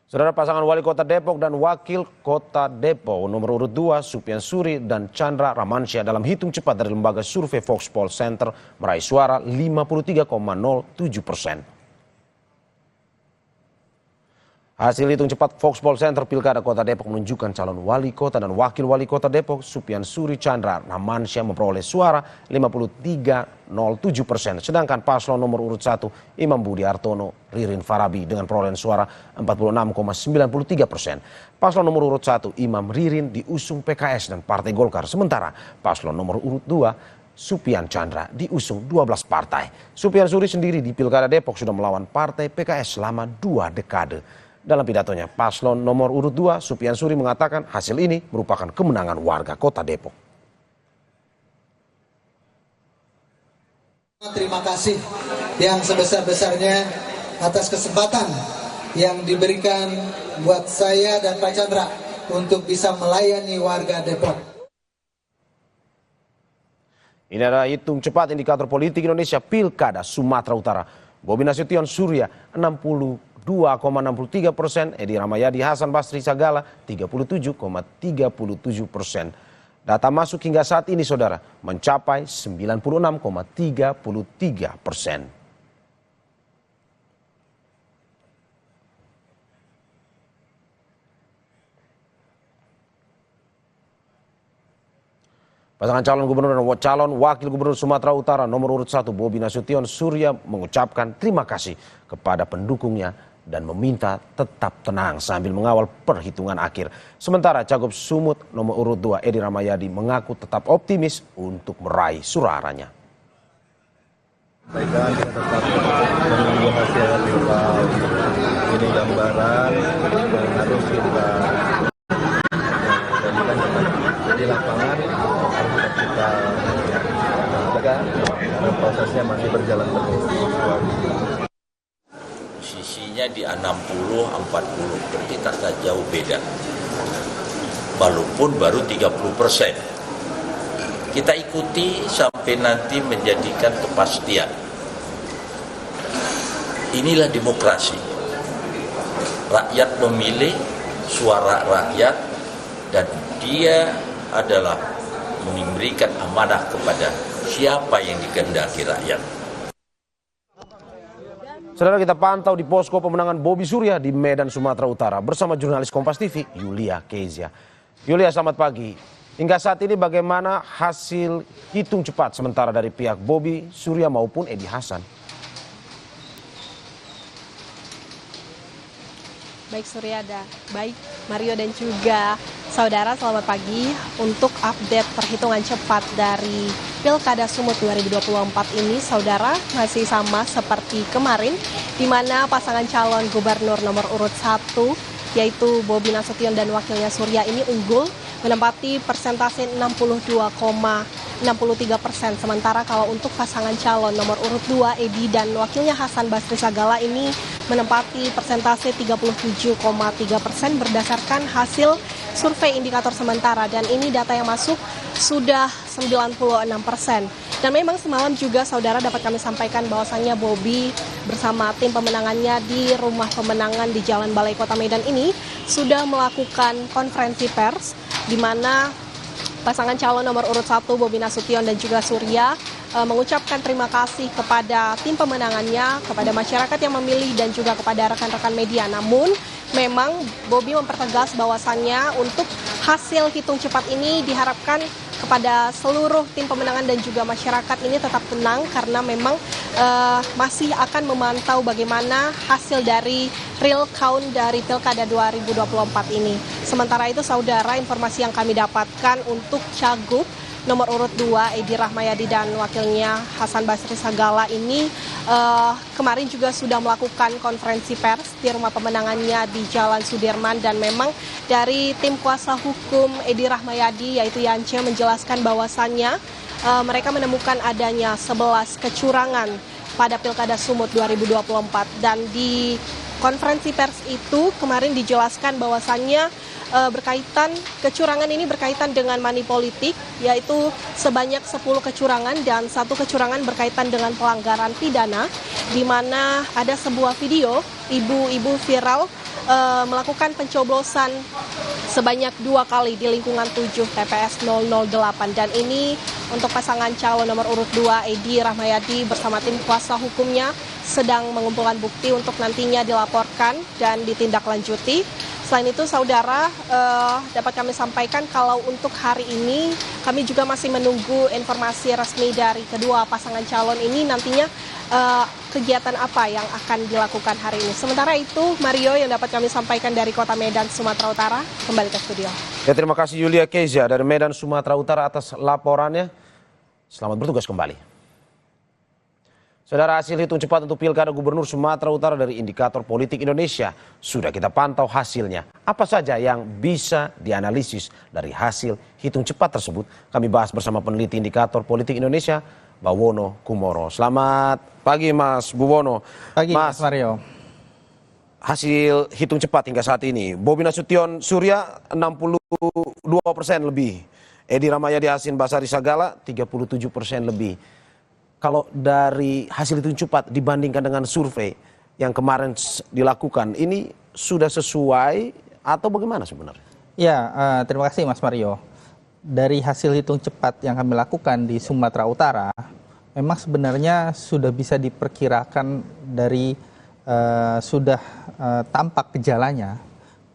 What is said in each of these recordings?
Saudara, pasangan Wali Kota Depok dan Wakil Kota Depok nomor urut 2 Supian Suri dan Chandra Ramansyah dalam hitung cepat dari lembaga survei Voxpol Center meraih suara 53,07%. Hasil hitung cepat Voxpol Center Pilkada Kota Depok menunjukkan calon wali kota dan wakil wali kota Depok Supian Suri Chandra Ramansyah memperoleh suara 53,07%. Sedangkan paslon nomor urut 1 Imam Budi Hartono Ririn Farabi dengan perolehan suara 46,93%. Paslon nomor urut 1 Imam Ririn diusung PKS dan Partai Golkar. Sementara paslon nomor urut 2 Supian Chandra diusung 12 partai. Supian Suri sendiri di Pilkada Depok sudah melawan Partai PKS selama 2 dekade. Dalam pidatonya, paslon nomor urut 2 Supian Suri mengatakan hasil ini merupakan kemenangan warga Kota Depok. Terima kasih yang sebesar-besarnya atas kesempatan yang diberikan buat saya dan Pak Chandra untuk bisa melayani warga Depok. Ini adalah hitung cepat indikator politik Indonesia Pilkada Sumatera Utara. Bobi Nasution Surya 62,63%, Edi Rahmayadi Hasan Basri Sagala 37,37%. Data masuk hingga saat ini, saudara, mencapai 96,33%. Pasangan calon gubernur dan calon wakil gubernur Sumatera Utara nomor urut 1 Bobi Nasution Surya mengucapkan terima kasih kepada pendukungnya dan meminta tetap tenang sambil mengawal perhitungan akhir. Sementara Cagup Sumut nomor urut 2 Edi Rahmayadi mengaku tetap optimis untuk meraih suaranya. Baiklah, kita tetap menunggu hasil pilpres. Ini gambaran yang harus kita jadikan di lapangan, harus kita jaga karena prosesnya masih berjalan terus. Posisinya di 60-40, berarti tak jauh beda. Walaupun baru 30%. Kita ikuti sampai nanti menjadikan kepastian. Inilah demokrasi. Rakyat memilih, suara rakyat, dan dia adalah memberikan amanah kepada siapa yang dikehendaki rakyat. Saudara, kita pantau di posko pemenangan Bobi Surya di Medan, Sumatera Utara bersama jurnalis Kompas TV Yulia Kezia. Yulia, selamat pagi. Hingga saat ini bagaimana hasil hitung cepat sementara dari pihak Bobi Surya maupun Edi Hasan? Baik Suryada, baik Mario dan juga saudara, selamat pagi. Untuk update perhitungan cepat dari Pilkada Sumut 2024 ini, saudara, masih sama seperti kemarin, di mana pasangan calon gubernur nomor urut 1 yaitu Bobi Nasution dan wakilnya Surya ini unggul menempati persentase 62,63%. Sementara kalau untuk pasangan calon nomor urut 2 Edi dan wakilnya Hasan Basri Sagala ini menempati persentase 37,3% berdasarkan hasil survei indikator sementara, dan ini data yang masuk sudah 96%. Dan memang semalam juga saudara dapat kami sampaikan bahwasannya Bobi bersama tim pemenangannya di rumah pemenangan di Jalan Balai Kota Medan ini sudah melakukan konferensi pers di mana pasangan calon nomor urut 1 Bobi Nasution dan juga Surya mengucapkan terima kasih kepada tim pemenangannya, kepada masyarakat yang memilih dan juga kepada rekan-rekan media. Namun memang Bobi mempertegas bahwasannya untuk hasil hitung cepat ini diharapkan kepada seluruh tim pemenangan dan juga masyarakat ini tetap tenang karena memang masih akan memantau bagaimana hasil dari real count dari Pilkada 2024 ini. Sementara itu saudara, informasi yang kami dapatkan untuk Cagup nomor urut 2 Edi Rahmayadi dan wakilnya Hasan Basri Sagala ini kemarin juga sudah melakukan konferensi pers di rumah pemenangannya di Jalan Sudirman, dan memang dari tim kuasa hukum Edi Rahmayadi yaitu Yance menjelaskan bahwasannya mereka menemukan adanya 11 kecurangan pada Pilkada Sumut 2024, dan di konferensi pers itu kemarin dijelaskan bahwasannya kecurangan ini berkaitan dengan money politik, yaitu sebanyak 10 kecurangan dan 1 kecurangan berkaitan dengan pelanggaran pidana, di mana ada sebuah video ibu-ibu viral melakukan pencoblosan sebanyak 2 kali di lingkungan 7 TPS 008, dan ini untuk pasangan calon nomor urut 2 Edi Rahmayadi bersama tim kuasa hukumnya sedang mengumpulkan bukti untuk nantinya dilaporkan dan ditindaklanjuti. Selain itu, saudara, dapat kami sampaikan kalau untuk hari ini kami juga masih menunggu informasi resmi dari kedua pasangan calon ini nantinya kegiatan apa yang akan dilakukan hari ini. Sementara itu, Mario, yang dapat kami sampaikan dari Kota Medan, Sumatera Utara, kembali ke studio. Ya, terima kasih Yulia Keza dari Medan, Sumatera Utara atas laporannya. Selamat bertugas kembali. Saudara, hasil hitung cepat untuk Pilkada Gubernur Sumatera Utara dari Indikator Politik Indonesia sudah kita pantau hasilnya. Apa saja yang bisa dianalisis dari hasil hitung cepat tersebut? Kami bahas bersama peneliti Indikator Politik Indonesia, Bawono Kumoro. Selamat pagi Mas Buwono. Pagi Mas Mario. Hasil hitung cepat hingga saat ini, Bobi Nasution Surya 62% lebih, Edi Rahmayadi Hasin Basari Sagala 37% lebih. Kalau dari hasil hitung cepat dibandingkan dengan survei yang kemarin dilakukan, ini sudah sesuai atau bagaimana sebenarnya? Ya, terima kasih Mas Mario. Dari hasil hitung cepat yang kami lakukan di Sumatera Utara, memang sebenarnya sudah bisa diperkirakan dari sudah tampak gejalanya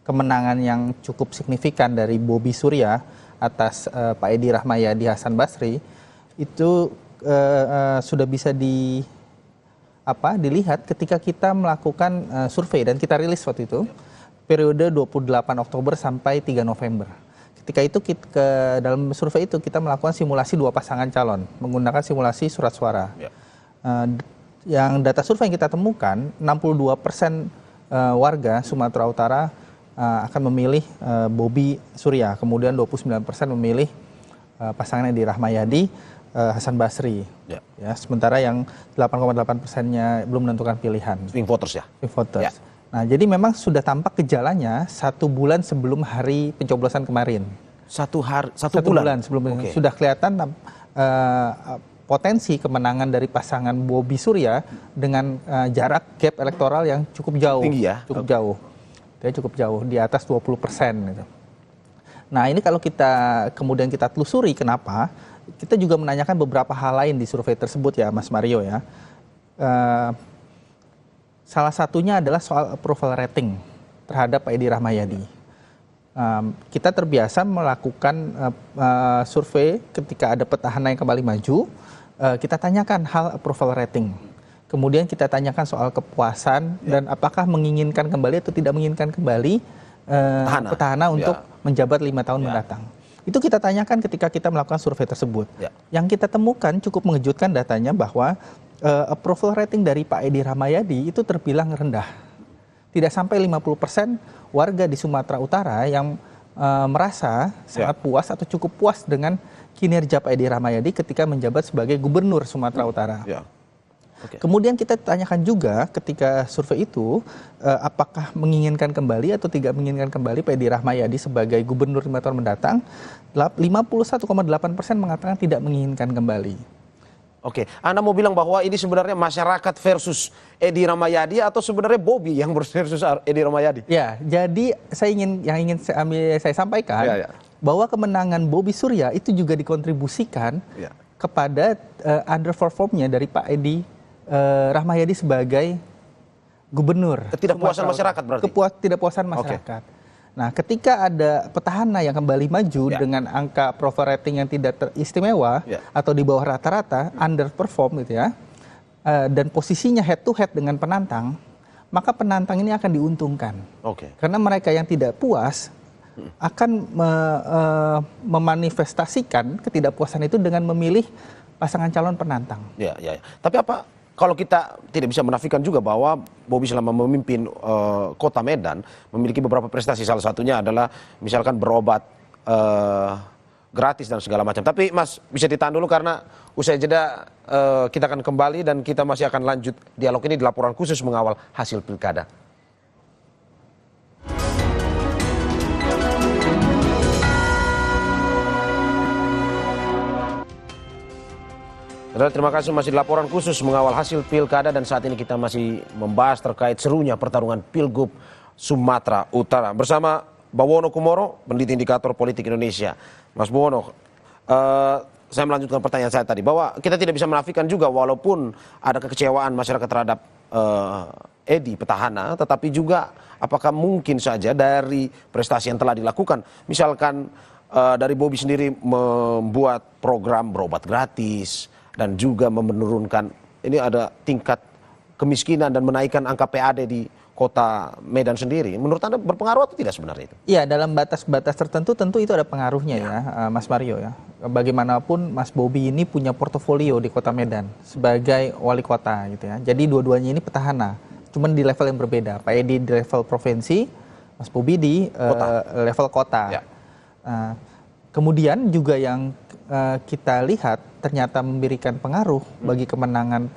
kemenangan yang cukup signifikan dari Bobi Surya atas Pak Edi Rahmayadi Hasan Basri itu sudah bisa dilihat ketika kita melakukan survei dan kita rilis waktu itu periode 28 Oktober sampai 3 November. Ketika itu dalam survei itu kita melakukan simulasi 2 pasangan calon menggunakan simulasi surat suara. Ya. Yang data survei yang kita temukan 62% warga Sumatera Utara akan memilih Bobi Surya, kemudian 29% memilih pasangan Edi Rahmayadi Hasan Basri. Ya, sementara yang 8,8%-nya belum menentukan pilihan. Swing voters ya? Swing voters. Ya. Nah, jadi memang sudah tampak gejalanya 1 bulan sebelum hari pencoblosan kemarin. Satu bulan sebelum sudah kelihatan potensi kemenangan dari pasangan Bobi Surya dengan jarak gap elektoral yang cukup jauh. Tinggi ya? Cukup jauh. Dia cukup jauh, di atas 20%. Gitu. Nah, ini kalau kemudian kita telusuri kenapa, kita juga menanyakan beberapa hal lain di survei tersebut ya Mas Mario ya. Salah satunya adalah soal approval rating terhadap Pak Edi Rahmayadi. Kita terbiasa melakukan survei ketika ada petahana yang kembali maju, kita tanyakan hal approval rating. Kemudian kita tanyakan soal kepuasan dan apakah menginginkan kembali atau tidak menginginkan kembali petahana untuk menjabat 5 tahun mendatang. Itu kita tanyakan ketika kita melakukan survei tersebut. Ya. Yang kita temukan cukup mengejutkan datanya bahwa approval rating dari Pak Edi Rahmayadi itu terbilang rendah. Tidak sampai 50% warga di Sumatera Utara yang merasa sangat puas atau cukup puas dengan kinerja Pak Edi Rahmayadi ketika menjabat sebagai gubernur Sumatera Utara. Ya. Kemudian kita tanyakan juga ketika survei itu apakah menginginkan kembali atau tidak menginginkan kembali Pak Edi Rahmayadi sebagai gubernur 5 tahun mendatang. 51,8% mengatakan tidak menginginkan kembali. Oke, Anda mau bilang bahwa ini sebenarnya masyarakat versus Edi Rahmayadi atau sebenarnya Bobi yang versus Edi Rahmayadi? Ya, jadi yang ingin saya sampaikan bahwa kemenangan Bobi Surya itu juga dikontribusikan kepada underperformnya dari Pak Edi Rahmayadi sebagai gubernur. Ketidakpuasan masyarakat berarti? Ketidakpuasan masyarakat. Nah, ketika ada petahana yang kembali maju dengan angka approval rating yang tidak teristimewa atau di bawah rata-rata, underperform gitu ya, dan posisinya head to head dengan penantang, maka penantang ini akan diuntungkan. Karena mereka yang tidak puas akan memanifestasikan ketidakpuasan itu dengan memilih pasangan calon penantang. Tapi apa? Kalau kita tidak bisa menafikan juga bahwa Bobi selama memimpin kota Medan memiliki beberapa prestasi, salah satunya adalah misalkan berobat gratis dan segala macam. Tapi Mas bisa ditahan dulu karena usai jeda kita akan kembali dan kita masih akan lanjut dialog ini di laporan khusus mengawal hasil pilkada. Terima kasih, masih di laporan khusus mengawal hasil pilkada dan saat ini kita masih membahas terkait serunya pertarungan Pilgub Sumatera Utara. Bersama Bawono Kumoro, peneliti indikator politik Indonesia. Mas Bawono, saya melanjutkan pertanyaan saya tadi, bahwa kita tidak bisa menafikan juga walaupun ada kekecewaan masyarakat terhadap Edi petahana, tetapi juga apakah mungkin saja dari prestasi yang telah dilakukan, misalkan dari Bobi sendiri membuat program berobat gratis dan juga menurunkan ini ada tingkat kemiskinan dan menaikkan angka PAD di kota Medan sendiri, menurut Anda berpengaruh atau tidak sebenarnya itu? Iya, dalam batas-batas tertentu tentu itu ada pengaruhnya ya, Mas Mario ya. Bagaimanapun Mas Bobi ini punya portofolio di kota Medan sebagai wali kota gitu ya. Jadi dua-duanya ini petahana, cuman di level yang berbeda. Pak Edi di level provinsi, Mas Bobi di level kota. Ya. Kemudian juga yang kita lihat ternyata memberikan pengaruh bagi kemenangan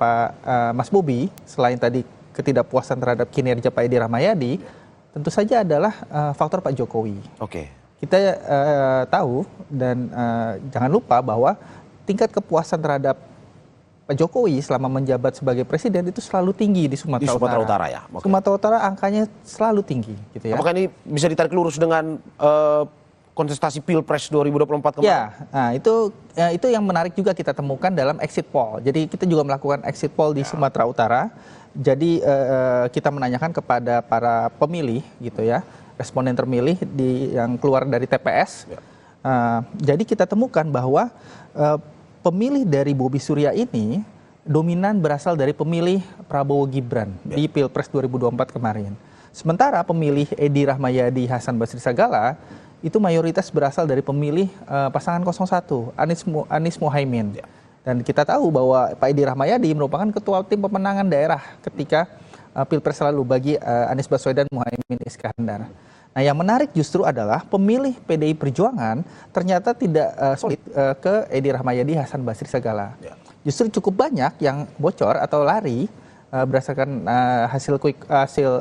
Mas Bobi, selain tadi ketidakpuasan terhadap kinerja Pak Edi Rahmayadi, tentu saja adalah faktor Pak Jokowi. Oke. Kita tahu dan jangan lupa bahwa tingkat kepuasan terhadap Pak Jokowi selama menjabat sebagai presiden itu selalu tinggi di Sumatera Utara ya. Okay. Sumatera Utara angkanya selalu tinggi, gitu ya. Apakah ini bisa ditarik lurus dengan kontestasi Pilpres 2024 kemarin? Ya, nah itu yang menarik juga kita temukan dalam exit poll. Jadi kita juga melakukan exit poll di Sumatera Utara. Jadi kita menanyakan kepada para pemilih, gitu ya, responden terpilih yang keluar dari TPS. Ya. Jadi kita temukan bahwa pemilih dari Bobi Surya ini dominan berasal dari pemilih Prabowo Gibran di Pilpres 2024 kemarin. Sementara pemilih Edi Rahmayadi Hasan Basri Sagala itu mayoritas berasal dari pemilih pasangan 01, Anies Mohaimin. Ya. Dan kita tahu bahwa Pak Edi Rahmayadi merupakan ketua tim pemenangan daerah ketika Pilpres lalu bagi Anies Baswedan Mohaimin Iskandar. Nah, yang menarik justru adalah pemilih PDI Perjuangan ternyata tidak solid ke Edi Rahmayadi Hasan Basri Sagala. Ya. Justru cukup banyak yang bocor atau lari berdasarkan hasil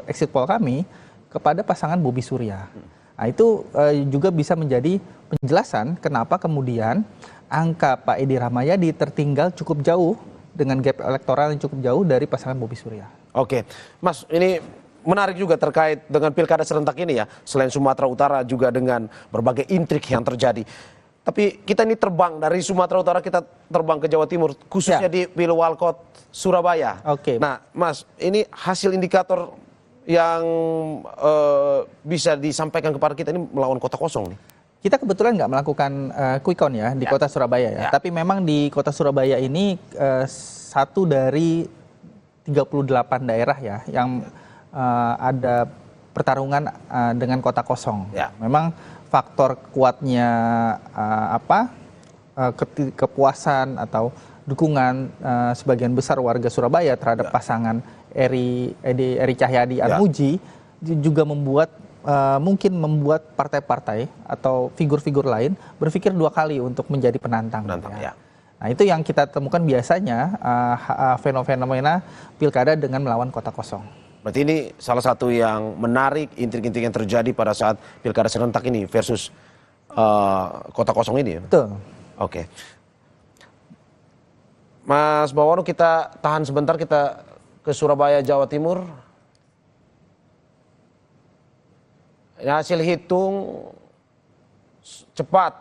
exit poll kami kepada pasangan Bobi Surya. Nah, itu juga bisa menjadi penjelasan kenapa kemudian angka Pak Edi Rahmayadi tertinggal cukup jauh dengan gap elektoral yang cukup jauh dari pasangan Bobi Surya. Oke, Mas, ini menarik juga terkait dengan pilkada serentak ini ya. Selain Sumatera Utara juga dengan berbagai intrik yang terjadi. Tapi kita ini terbang dari Sumatera Utara, kita terbang ke Jawa Timur, khususnya di Pilwalkot Surabaya. Oke. Nah, Mas, ini hasil indikator yang bisa disampaikan kepada kita ini melawan kota kosong nih. Kita kebetulan nggak melakukan quick count ya di kota Surabaya ya. Tapi memang di kota Surabaya ini satu dari 38 daerah ya yang ada pertarungan dengan kota kosong. Ya. Memang faktor kuatnya kepuasan atau dukungan sebagian besar warga Surabaya terhadap pasangan Eri Cahyadi Atmoji juga mungkin membuat partai-partai atau figur-figur lain berpikir dua kali untuk menjadi penantang. Ya. Nah, itu yang kita temukan biasanya fenomena pilkada dengan melawan kota kosong. Berarti ini salah satu yang menarik, intrik-intrik yang terjadi pada saat pilkada serentak ini versus kota kosong ini. Betul. Oke. Mas Bawono, kita tahan sebentar, kita ke Surabaya, Jawa Timur. Hasil hitung cepat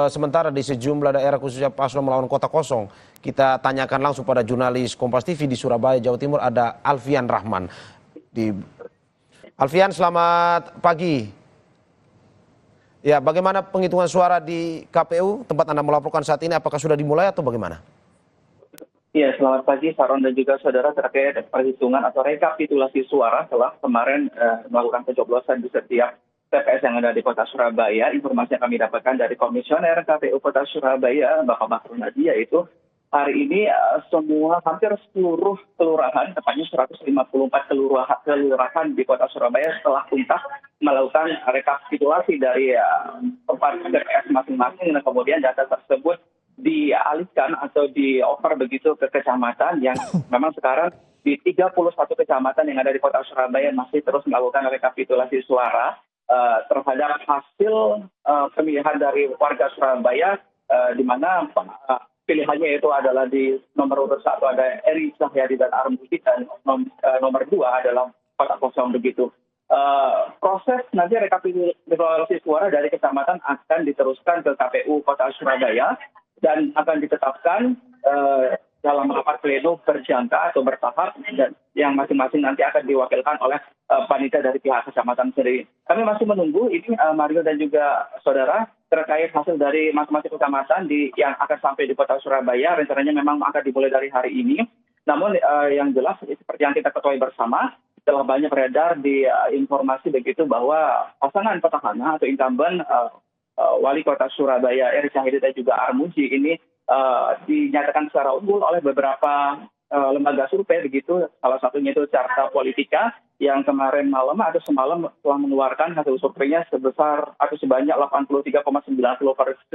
sementara di sejumlah daerah khususnya paslon melawan kota kosong. Kita tanyakan langsung pada jurnalis Kompas TV di Surabaya, Jawa Timur, ada Alfian Rahman. Alfian, selamat pagi. Ya, bagaimana penghitungan suara di KPU tempat Anda melaporkan saat ini? Apakah sudah dimulai atau bagaimana? Ya, selamat pagi Saron dan juga saudara, terkait perhitungan atau rekapitulasi suara setelah kemarin melakukan pencoblosan di setiap TPS yang ada di kota Surabaya. Informasi yang kami dapatkan dari Komisioner KPU Kota Surabaya, Bapak Bakru Nadi, yaitu hari ini hampir seluruh kelurahan, tepatnya 154 kelurahan di kota Surabaya setelah tuntas melakukan rekapitulasi dari tempat TPS masing-masing, dan kemudian data tersebut dialihkan atau dioper begitu ke kecamatan yang memang sekarang di 31 kecamatan yang ada di kota Surabaya masih terus melakukan rekapitulasi suara terhadap hasil pemilihan dari warga Surabaya, di mana pilihannya itu adalah di nomor urut 1 ada Eri Cahyadi dan Armuji, dan nomor 2 adalah kota kosong begitu. proses nanti rekapitulasi suara dari kecamatan akan diteruskan ke KPU Kota Surabaya dan akan ditetapkan dalam rapat pleno berjangka atau bertahap, dan yang masing-masing nanti akan diwakilkan oleh panitia dari pihak kecamatan sendiri. Kami masih menunggu ini Mario dan juga saudara terkait hasil dari masing-masing kecamatan yang akan sampai di Kota Surabaya. Rencananya memang akan dimulai dari hari ini. Namun yang jelas seperti yang kita ketahui bersama, telah banyak beredar di informasi begitu bahwa pasangan petahana atau incumbent Wali Kota Surabaya Eri Cahyadi dan juga Armuji ini dinyatakan secara unggul oleh beberapa lembaga survei begitu, salah satunya itu Carta Politika yang kemarin malam atau semalam telah mengeluarkan hasil surveinya sebesar atau sebanyak 83,98%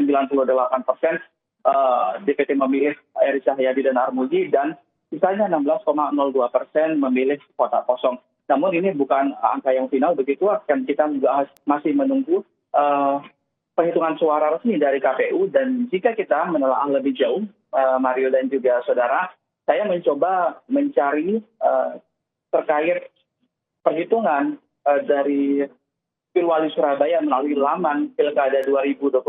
DPT memilih Eri Cahyadi dan Armuji, dan sisanya 16,02% memilih kota kosong. Namun ini bukan angka yang final begitu, kan kita juga masih menunggu penghitungan suara resmi dari KPU, dan jika kita menelaah lebih jauh, Mario dan juga saudara, saya mencoba mencari terkait perhitungan dari Pilwali Surabaya melalui laman Pilkada 2024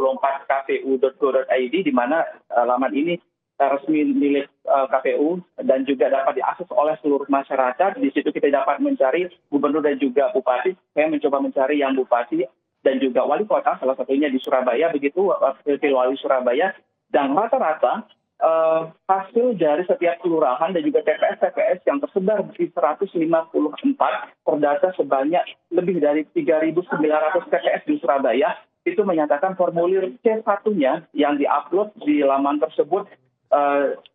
kpu.go.id, di mana laman ini resmi milik KPU dan juga dapat diakses oleh seluruh masyarakat. Di situ kita dapat mencari gubernur dan juga bupati. Saya mencoba mencari yang bupati dan juga wali kota, salah satunya di Surabaya, begitu wakil wali Surabaya, dan rata-rata hasil dari setiap kelurahan dan juga TPS yang tersebar di 154 terdata sebanyak lebih dari 3.900 TPS di Surabaya itu menyatakan formulir C1-nya yang diupload di laman tersebut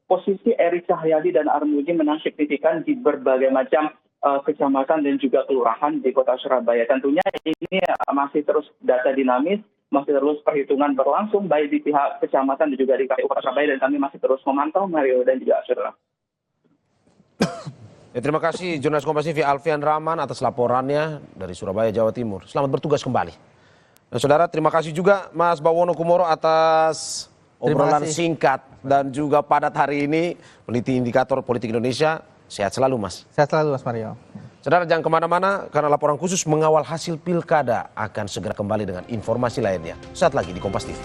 posisi Eri Cahyadi dan Armuji menang signifikan di berbagai macam kecamatan dan juga kelurahan di Kota Surabaya. Tentunya ini masih terus data dinamis, masih terus perhitungan berlangsung baik di pihak kecamatan dan juga di KPU Kota Surabaya, dan kami masih terus memantau, Mario dan juga saudara. Ya, terima kasih jurnalis Kompas TV Alfian Rahman atas laporannya dari Surabaya, Jawa Timur. Selamat bertugas kembali. Nah, saudara, terima kasih juga Mas Bawono Kumoro atas obrolan singkat dan juga padat hari ini, peneliti indikator politik Indonesia. Sehat selalu, Mas. Sehat selalu, Mas Mario. Saudara, jangan kemana-mana karena laporan khusus mengawal hasil pilkada akan segera kembali dengan informasi lainnya. Saat lagi di Kompas TV.